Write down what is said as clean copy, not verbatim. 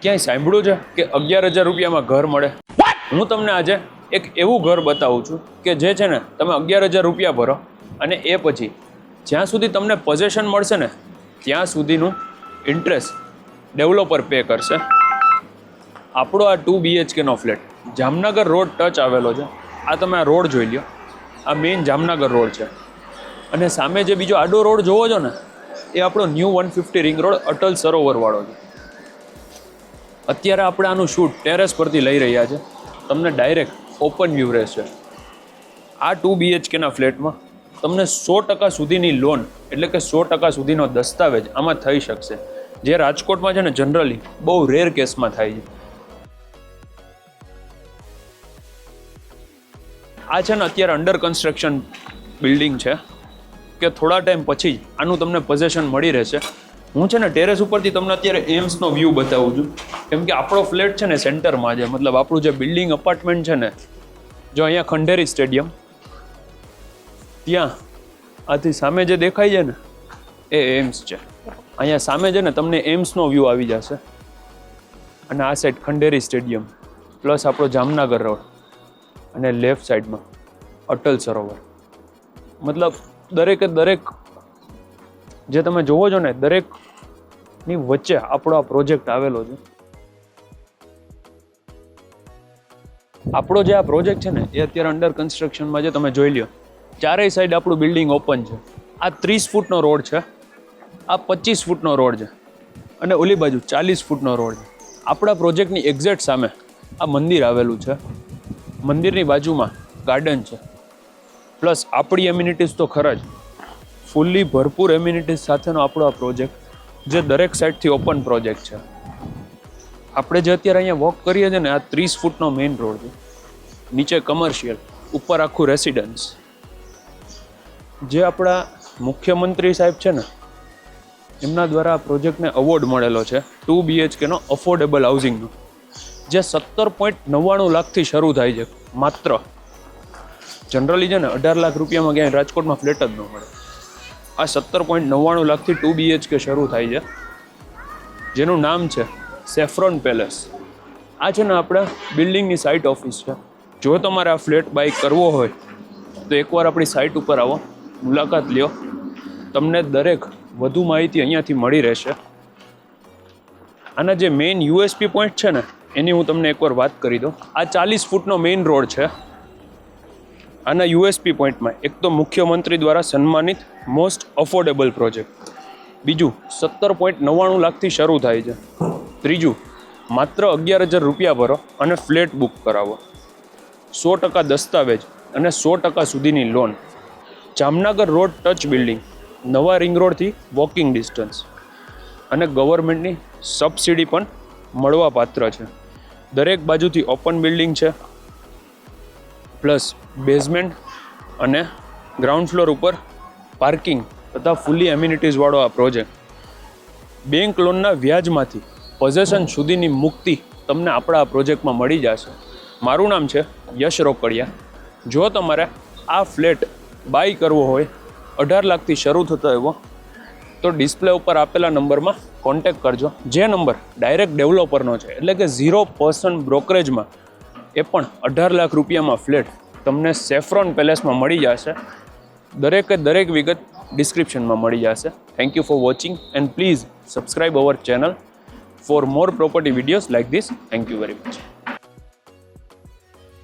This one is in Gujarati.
ક્યાંય સાંભળ્યું છે કે 11,000 રૂપિયામાં ઘર મળે? હું તમને આજે એક એવું ઘર બતાવું છું કે જે છે ને તમે 11,000 રૂપિયા ભરો અને એ પછી જ્યાં સુધી તમને પોઝેશન મળશે ને ત્યાં સુધીનું ઇન્ટરેસ્ટ ડેવલપર પે કરશે. આપણો આ 2 BHK નો ફ્લેટ જામનગર રોડ ટચ આવેલો છે. આ તમે આ રોડ જોઈ લ્યો, આ મેઇન જામનગર રોડ છે અને સામે જે બીજો આડો રોડ જોવો છો ને એ આપણો new 150 ring road Atal Sarovar વાળો છે. અત્યારે આપણે આનું શૂટ ટેરેસ પરથી લઈ રહ્યા છે. તમને ડાયરેક્ટ ઓપન વ્યૂ રહેશે. આ 2 BHK ના ફ્લેટમાં તમને 100% સુધીની લોન એટલે કે 100% સુધીનો દસ્તાવેજ આમાં થઈ શકશે, જે રાજકોટમાં છે ને જનરલી બહુ રેર કેસમાં થાય છે. આ છે ને અત્યારે અંડર કન્સ્ટ્રક્શન બિલ્ડિંગ છે કે થોડા ટાઈમ પછી જ આનું તમને પોઝેશન મળી રહેશે. હું છે ને ટેરેસ ઉપરથી તમને અત્યારે એમ્સનો વ્યૂ બતાવું છું, કેમ કે આપણો ફ્લેટ છે ને સેન્ટરમાં છે. મતલબ આપણું જે બિલ્ડિંગ અપાર્ટમેન્ટ છે ને, જો અહીંયા ખંડેરી સ્ટેડિયમ, ત્યાં આથી સામે જે દેખાય છે ને એ એમ્સ છે. અહીંયા સામે છે ને તમને એમ્સનો વ્યૂ આવી જશે અને આ સાઈડ ખંડેરી સ્ટેડિયમ પ્લસ આપણો જામનગર રોડ અને લેફ્ટ સાઈડમાં અટલ સરોવર. મતલબ દરેકે દરેક જે તમે જોવો છો ને દરેકની વચ્ચે આપણો આ પ્રોજેક્ટ આવેલો છે. આપણો જે આ પ્રોજેક્ટ છે ને એ અત્યારે અંડર કન્સ્ટ્રક્શનમાં છે. તમે જોઈ લ્યો, ચારેય સાઈડ આપણું બિલ્ડિંગ ઓપન છે. આ 30 ફૂટનો રોડ છે, આ 25 ફૂટનો રોડ છે અને ઓલી બાજુ 40 ફૂટનો રોડ છે. આપણા પ્રોજેક્ટની એક્ઝેક્ટ સામે આ મંદિર આવેલું છે. મંદિરની બાજુમાં ગાર્ડન છે. પ્લસ આપણી એમ્યુનિટીઝ તો ખરા જ, ફૂલ્લી ભરપૂર એમ્યુનિટીઝ સાથેનો આપણો આ પ્રોજેક્ટ જે દરેક સાઈડથી ઓપન પ્રોજેક્ટ છે. આપણે જે અત્યારે અહીંયા વોક કરીએ છીએ ને આ 30 ફૂટનો મેઇન રોડ છે. નીચે કમર્શિયલ, ઉપર આખું રેસિડન્સ. જે આપણા મુખ્યમંત્રી સાહેબ છે ને એમના દ્વારા આ પ્રોજેક્ટને અવોર્ડ મળેલો છે 2 BHK નો અફોર્ડેબલ હાઉસિંગનો, જે 17.99 લાખથી શરૂ થાય છે. માત્ર જનરલી છે ને 18 લાખ રૂપિયામાં ક્યાંય રાજકોટમાં ફ્લેટ જ ન મળે. આ 17.99 લાખથી 2 BHK શરૂ થાય છે, જેનું નામ છે સેફ્રોન પેલેસ. આ છે ને આપણા બિલ્ડિંગની સાઇટ ઓફિસ છે. જો તમારે આ ફ્લેટ બાય કરવો હોય તો એકવાર આપણી સાઇટ ઉપર આવો, મુલાકાત લ્યો. તમને દરેક વધુ માહિતી અહીંયાથી મળી રહેશે. આના જે મેઇન USP પોઈન્ટ છે ને એની હું તમને એકવાર વાત કરી દઉં. આ 40 ફૂટનો મેઇન રોડ છે. આના USP પોઈન્ટમાં એક તો મુખ્યમંત્રી દ્વારા સન્માનિત મોસ્ટ અફોર્ડેબલ પ્રોજેક્ટ. બીજું 17.99 લાખથી શરૂ થાય છે. ત્રીજું માત્ર 11,000 રૂપિયા ભરો અને ફ્લેટ બુક કરાવો. 100% દસ્તાવેજ અને 100% સુધીની loan. Jamnagar road touch building, નવા રિંગ રોડથી વોકિંગ ડિસ્ટન્સ અને ગવર્મેન્ટની સબસિડી પણ મળવા પાત્ર છે. દરેક બાજુથી ઓપન બિલ્ડિંગ છે, પ્લસ બેઝમેન્ટ અને ગ્રાઉન્ડ ફ્લોર ઉપર પાર્કિંગ તથા ફૂલી એમ્યુનિટીઝ વાળો આ પ્રોજેક્ટ. બેંક લોનના વ્યાજમાંથી પોઝેશન સુધીની મુક્તિ તમને આપણા આ પ્રોજેક્ટમાં મળી જશે. મારું નામ છે યશ રોકડિયા. જો તમારે આ ફ્લેટ બાય કરવો હોય 18 લાખથી શરૂ થતો એવો, તો ડિસ્પ્લે ઉપર આપેલા નંબરમાં કોન્ટેક્ટ કરજો. જે નંબર ડાયરેક્ટ ડેવલપરનો છે, એટલે કે 0% બ્રોકરેજમાં એ પણ 18 લાખ રૂપિયામાં ફ્લેટ તમને સેફ્રોન પેલેસમાં મળી જશે. દરેકે દરેક વિગત ડિસ્ક્રિપ્શનમાં મળી જશે. Thank you for watching and please subscribe our channel for more property videos like this. Thank you very much.